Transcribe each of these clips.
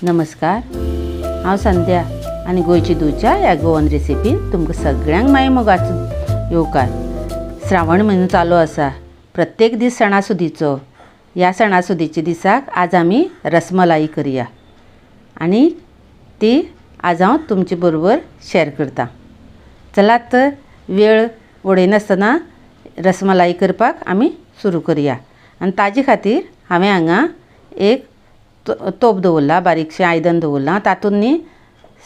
नमस्कार, हांव संध्या आनी गोंयची दूच्या ह्या गोवन रेसिपीन तुमकां सगळ्यांक मागीर मोगाचो येवकार। श्रावण म्हयनो चालू आसा, प्रत्येक दीस सणासुदीचो। ह्या सणासुदीच्या दिसाक आज आमी रसमलाई करया आनी ती आज हांव तुमचे बरोबर शेअर करता। चलात तर वेळ उडयनासतना रसमलाई करपाक आमी सुरू करया। आनी ताजे खातीर हांवें हांगा एक तोप दवरला, बारीकशें आयदन दवरलां। तातूंत न्ही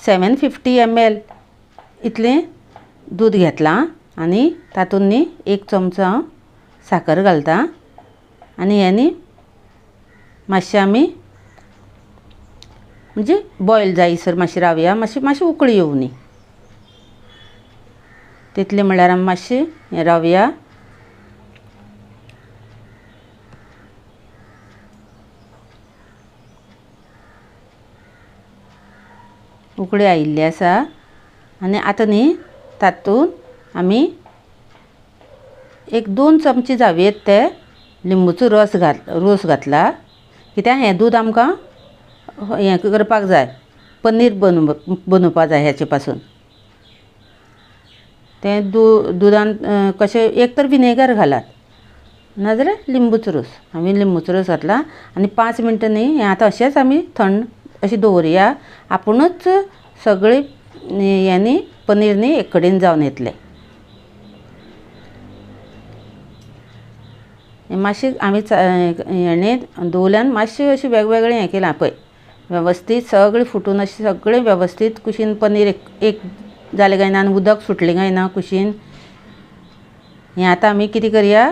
750 ml इतलें दूद घेतलां आनी तातूंत न्ही 1 चमचो हांव साकर घालतां आनी हें न्ही मातशें आमी म्हणजे बॉयल जायसर मातशें रावया, मातशी उकळी येवं न्ही तितलें म्हणल्यार आमी मातशें हें रावया। उकळी आयिल्ली आसा आनी आतां न्ही तातूंत आमी 1-2 चमचे जावेत ते लिंबूचो रोस घातला। कित्याक हें दूद आमकां हें करपाक जाय, पनीर बनोवपाक जाय हेचे पासून। तें दुदान कशें एक तर विनेगर घालात नाजाल्यार लिंबूचो रोस। हांवें लिंबूचो रोस घातला आनी 5 मिनटां न्ही हें आतां अशेंच आमी थंड अशें दवरया। आपुणूच सगळें हें न्ही पनीर न्ही एक कडेन जावन येतलें। मातशें आमी हेणें दवरल्यान मातशें अशें वेगवेगळें हें केलां पळय, वेवस्थीत सगळें फुटून अशें सगळें वेवस्थीत कुशीन पनीर एक जालें काय ना आनी उदक सुटलें काय ना कुशीन। हें आतां आमी कितें करया,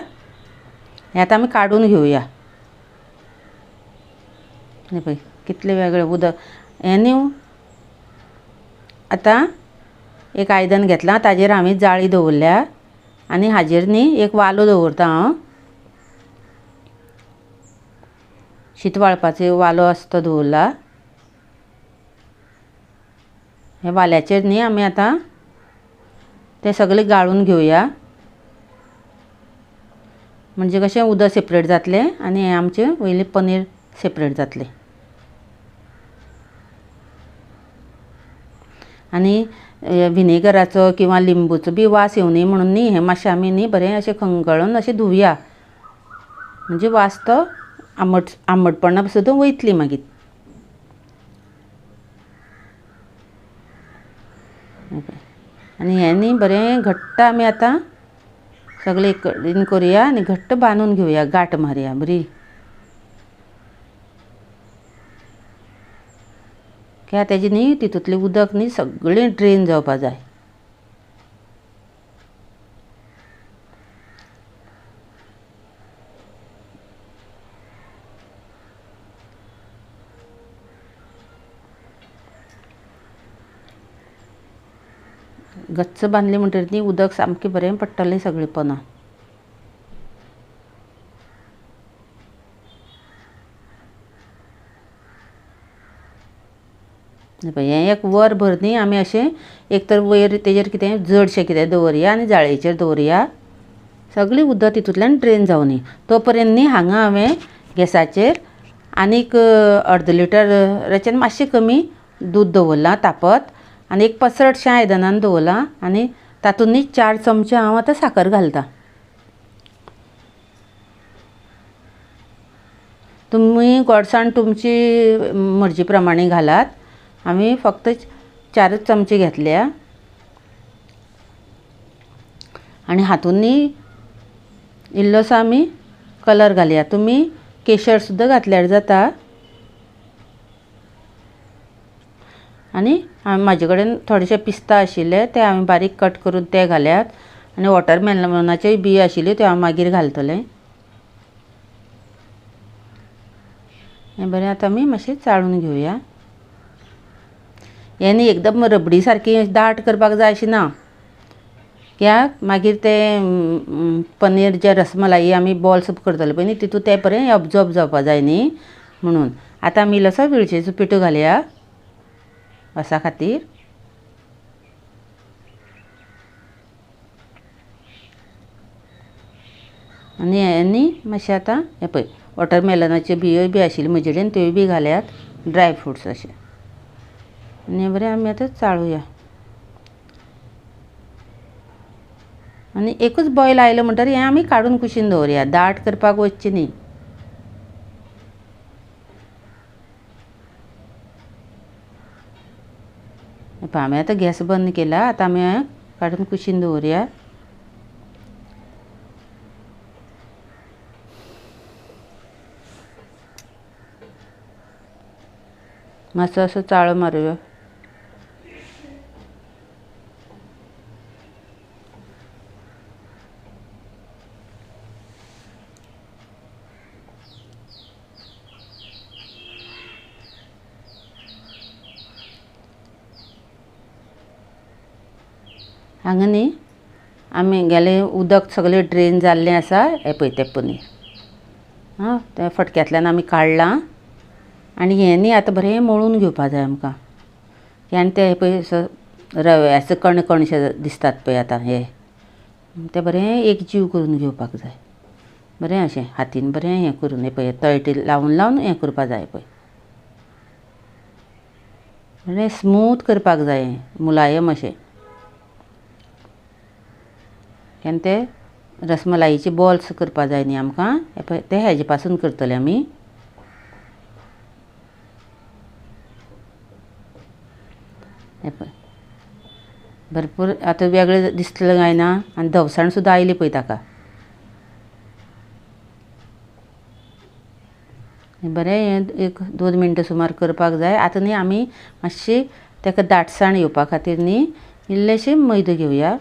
हें आतां आमी काडून घेवया। हें पळय कितलें वेगळें उदक हें न्ही। आतां एक आयदन घेतलां, ताजेर हांवें जाळी दवरल्या आनी हाजेर न्ही एक वालो दवरता हांव। शीत वाळपाचो वालो आसता तो दवरला। हे वाल्याचेर न्ही आमी आतां तें सगळें गाळून घेवया, म्हणजे कशें उदक सेपरेट जातलें आनी हें आमचें वयलें पनीर सेपरेट जातलें। आनी विनेगराचो किंवा लिंबूचो बी वास येवं न्ही म्हणून न्ही हें मातशें आमी न्ही बरें अशें खंगळून अशें धुवया, म्हणजे वास तो आंबटपणा सुद्दां वयतली मागीर। आनी हें न्ही बरें घट्ट आमी आतां सगळें एक कडेन करया आनी घट्ट बांदून घेवया, गांठ मारया बरी। कित्याक तेजें न्ही तितूंतलें उदक न्ही सगळें ड्रेन जावपाक जाय। गच्च बांदलें म्हणटकीर न्ही उदक सामकें बरें पडटलें सगळें पोंदां। हें एक वर भर न्ही आमी अशें एक तर वयर तेजेर कितें जडशें कितें दवरया आनी जाळयेचेर दवरया, सगळें उदक तितूंतल्यान ड्रेन जावं न्ही। तो पर्यंत न्ही हांगा हांवें गॅसाचेर आनीक 1/2 लिटराचें मातशें कमी दूद दवरलां तापत आनी एक पसरटशें आयदनान दवरलां आनी तातूंत न्ही 4 चमचे हांव आतां साकर घालतां। तुमी गोडसाण तुमची मर्जी प्रमाणे घालात। आमी फक्त 4 चमचे घेतल्या आनी हातूंत न्ही इल्लोसो आमी कलर घालया। तुमी केशर सुद्दां घातल्यार जाता आनी म्हाजे कडेन थोडेशे पिस्ता आशिल्ले ते हांवें बारीक कट करून ते घाल्यात आनी वॉटरमेलनाचे बियो आशिल्ल्यो त्यो हांव मागीर घालतलें। हें बरें आतां आमी मातशें चाळून घेवया। हें न्ही एकदम रबडी सारकी दाट करपाक जाय अशी ना, कित्याक मागीर तें पनीर जे रसमलाई आमी बॉल्स करतले पळय न्ही तितूंत तें बरें एब्जॉर्ब जावपाक जाय न्ही म्हणून। आतां आमी इल्लोसो वेलचेचो पिठो घालया वासा खातीर। आनी हें न्ही मातशें आतां हें पळय वॉटरमेलनाच्यो बियो बी आशिल्ल्यो म्हजे कडेन त्योय बी घाल्यात। ड्राय फ्रुट्स अशे आनी बरें आमी आतां चाळुया आनी एकूच बॉयल आयलो म्हणटकीर हें आमी काडून कुशीन दवरया दाट करपाक वचचें न्ही आमी आतां गॅस बंद केला आतां आमी काडून कुशीन दवरया मातसो असो चाळो मारुया हांगा न्ही आमी गेलें उदक सगळें ड्रेन जाल्लें आसा हें पळय तें पनीर तें फटक्यांतल्यान आमी काडलां आनी हें न्ही आतां बरें मळून घेवपा जाय आमकां आनी तें पळय असो रव्याचो कणशे दिसतात पळय आतां हे तें बरें एक जीव करून घेवपाक जाय बरें अशें हातीन बरें हें करून हें पळय तळटी लावन लावन हें करपा जाय पळय बरें स्मूथ करपाक जाय मुलायम अशें आनी ते रसमलाईचे बॉल्स करपा जाय न्ही आमकां हे पळय ते हेजे पासून करतले आमी हे पळय भरपूर आतां वेगळें दिसतलें काय ना आनी धवसाण सुद्दां आयली पळय ताका बरें हें एक 2 मिनटां सुमार करपाक जाय आतां न्ही आमी मातशी ताका दाटसाण येवपा खातीर न्ही इल्लेशें मैदो घेवया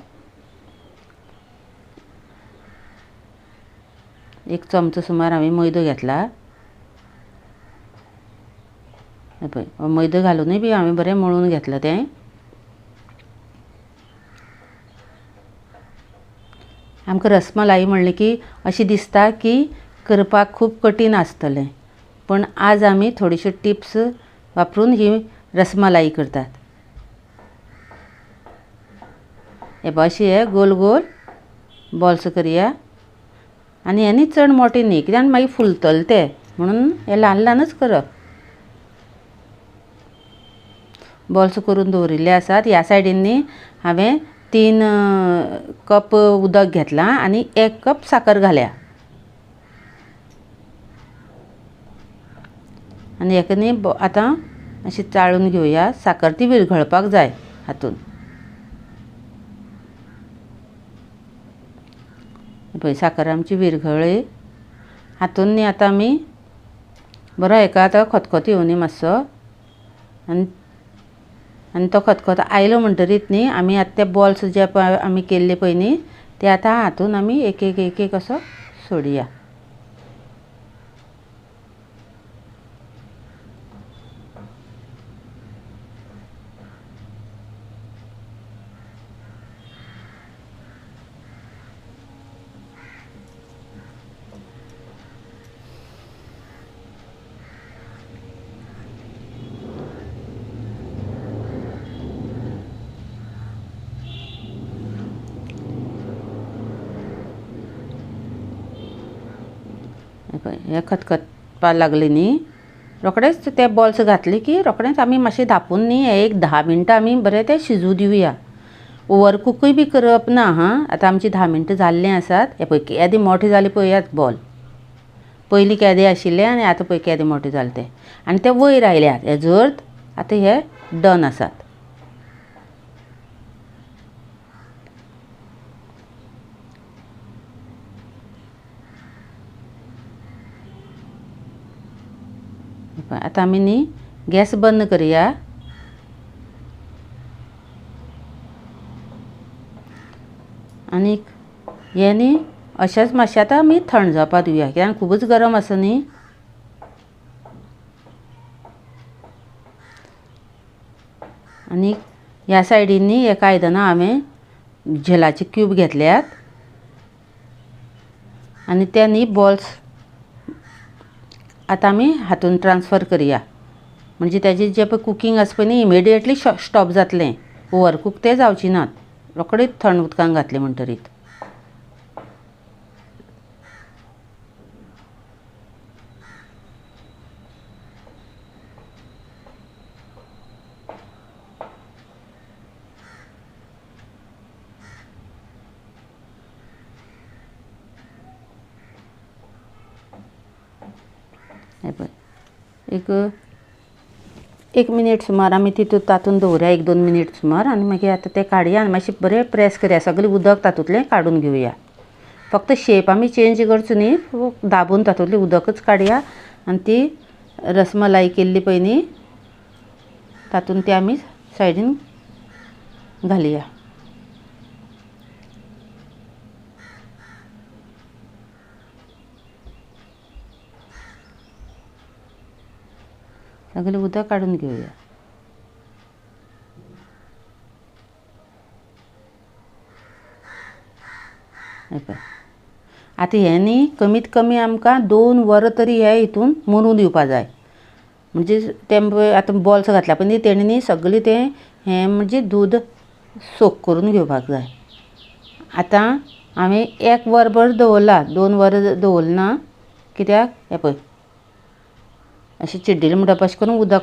एक चमचो सुमार हांवें मैदो घेतला पळय मैदो घालूनय बी हांवें बरें मळून घेतलां तें आमकां रसमलाई म्हणलें की अशें दिसता की करपाक खूब कठीण आसतलें पण आज आमी थोड्योश्यो टिप्स वापरून ही रसमलाई करतात हे पळय अशें हे गोल गोल बॉल्स करया आनी हे न्ही चड मोटे न्ही कित्याक मागीर फुलतले ते म्हणून हे ल्हान ल्हानच करप बॉल्स करून दवरिल्ले आसात ह्या सायडीन न्ही हांवें 3 कप उदक घेतलां आनी 1 कप साकर घाल्या आनी हेका न्ही आतां अशी चाळून घेवया साकर ती विरघळपाक जाय हातून पळय साकर आमची विरघळ्ळी हातून न्ही आतां आमी बरो हेका आतां खतखतो येवनी मातसो आनी तो खतखतो आयलो म्हणटरीत न्ही आमी आतां ते बॉल्स जे आमी केल्ले पळय न्ही ते आतां हातून आमी एक एक एक एक असो सोडया हे खतखतपाक लागले न्ही रोखडेच ते बॉल्स घातले की रोखडेच आमी मातशें धापून न्ही एक 10 मिनटां आमी बरें तें शिजू दिवया ओवर कुकूय बी करप ना आतां आमची 10 मिनटां जाल्लीं आसात हे पळय केदें मोठे जाले पळयात बॉल पयलीं केदें आशिल्ले आनी आतां पळय केदें मोठे जाले ते आनी ते वयर आयल्यात हे जर आतां हे डन आसात आतां आमी न्ही गॅस बंद करया आनी हे न्ही अशेंच मातशें आतां आमी थंड जावपाक दिवया कित्याक खूबच गरम आसा न्ही आनी ह्या सायडीन न्ही एका आयदनां हांवें जेलाचे क्यूब घेतल्यात आनी ते न्ही बॉल्स आतां आमी हातून ट्रान्सफर करया म्हणजे तेजें जें पळय कुकींग आसा पळय न्ही इमिडियेटली स्टॉप जातलें ओवर कूक तें जावची नात रोखडेच थंड उदकान घातलें म्हणटरीत हे पळय एक मिनीट सुमार आमी तातूंत दवरया 1-2 मिनीट सुमार आनी मागीर आतां तें काडया आनी मातशें बरें प्रेस करया सगळें उदक तातूंतलें काडून घेवया फक्त शेप आमी चेंज करचो न्ही दाबून तातूंतलें उदकच काडया आनी ती रसमलाई केल्ली पळय न्ही तातूंत ती आमी सायडीन घालया सगळें उदक काडून घेवया आतां हें न्ही कमीत कमी आमकां 2 वरां तरी हे हितून मुनून दिवपा जाय म्हणजे तें आतां बॉल्स घातल्या पळय न्ही तेणी न्ही सगळें तें हें म्हणजे दूद सोक करून घेवपाक जाय आतां हांवें 1 वरभर दवरला 2 वरां दवरना कित्याक हें पळय अशें चिड्डिलें म्हणटप अशें करून उदक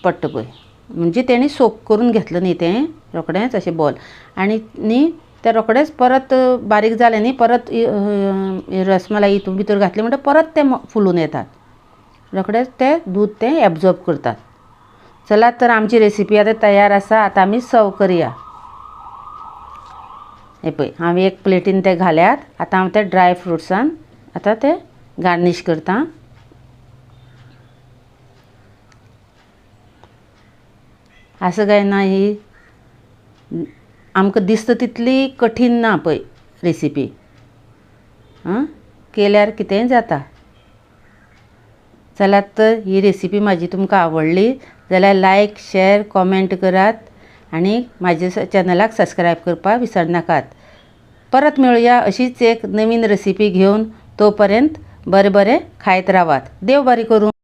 पडटा पळय म्हणजे तेणी सोक करून घेतलें न्ही तें रोखडेंच अशें बॉल आनी न्ही तें रोखडेंच परत बारीक जालें न्ही परत रसमलाई हितून भितर घातलें म्हणटच परत तें फुलून येतात रोखडेंच तें दूद तें एबजॉर्ब करतात चलात तर आमची रेसिपी आतां तयार आसा आतां आमी सर्व करया हे पळय हांवें एक प्लेटीन ते घाल्यात आतां हांव ते ड्राय फ्रुट्सान आतां ते गार्निश करता असं काय ना ही आमकां दिसता तितली कठीण ना पळय रेसिपी केल्यार कितेंय जाता चलात तर ही रेसिपी म्हाजी तुमकां आवडली जाल्यार लायक शेअर कॉमेंट करात आनी म्हाज्या चॅनलाक सबस्क्रायब करपाक विसरनाकात परत मेळुया अशीच एक नवीन रेसिपी घेवन तोपर्यंत बरें बरें खायत रावात देव बरें करूं